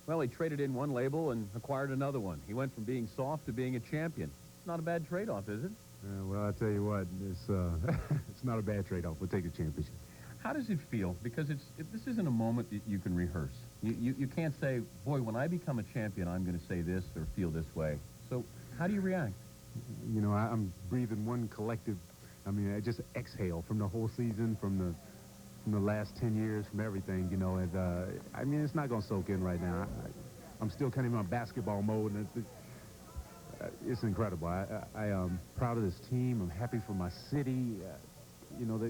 Well, he traded in one label and acquired another one. He went from being soft to being a champion. It's not a bad trade-off, is it? Well, I tell you what, it's it's not a bad trade-off. We'll take the championship. How does it feel? Because this isn't a moment that you can rehearse. You can't say, boy, when I become a champion, I'm going to say this or feel this way. So how do you react? You know, I'm breathing one collective, I mean, I just exhale from the whole season, from the last 10 years, from everything, you know. And I mean, it's not going to soak in right now. I'm still kind of in basketball mode, and it's incredible. I am proud of this team. I'm happy for my city. You know,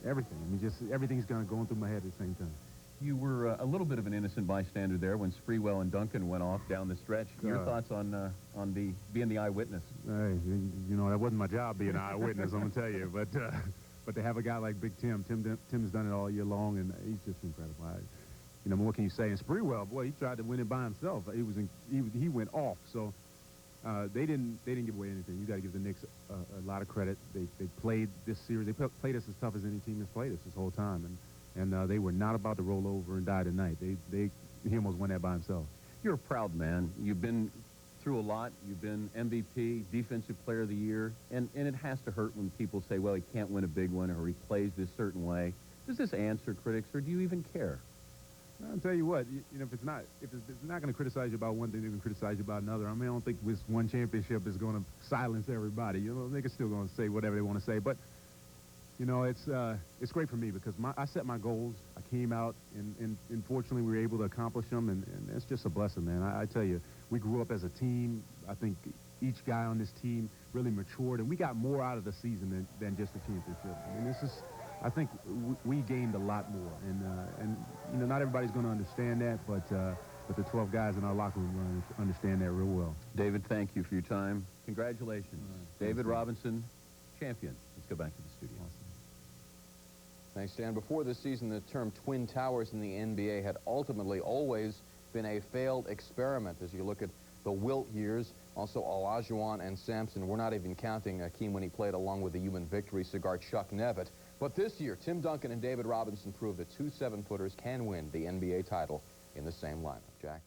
everything. I mean, just everything's going through my head at the same time. You were a little bit of an innocent bystander there when Sprewell and Duncan went off down the stretch. Your thoughts on being the eyewitness? Hey, you know, that wasn't my job being an eyewitness, I'm going to tell you. But to have a guy like Big Tim has done it all year long, and he's just incredible. You know, what can you say? And Sprewell, boy, he tried to win it by himself. He went off. So they didn't give away anything. You got to give the Knicks a lot of credit. They played this series. They played us as tough as any team has played us this whole time, and they were not about to roll over and die tonight. He almost won that by himself. You're a proud man. You've been through a lot. You've been MVP, Defensive Player of the Year, and it has to hurt when people say, well, he can't win a big one or he plays this certain way. Does this answer critics, or do you even care? I'll tell you what, you know, if it's not going to criticize you about one thing, they're going to criticize you about another. I mean, I don't think this one championship is going to silence everybody. You know, they're still going to say whatever they want to say. But, you know, it's great for me because I set my goals. I came out, and fortunately we were able to accomplish them, and it's just a blessing, man. I tell you, we grew up as a team. I think each guy on this team really matured, and we got more out of the season than just the championship. I mean, I think we gained a lot more, and you know, not everybody's going to understand that, but the 12 guys in our locker room are going to understand that real well. David, thank you for your time. Congratulations. Right. David Robinson, champion. Let's go back to the studio. Awesome. Thanks, Dan. Before this season, the term Twin Towers in the NBA had ultimately always been a failed experiment. As you look at the Wilt years, also Olajuwon and Sampson. We're not even counting Akeem when he played along with the human victory cigar Chuck Nevitt. But this year, Tim Duncan and David Robinson proved that two 7-footers can win the NBA title in the same lineup. Jack?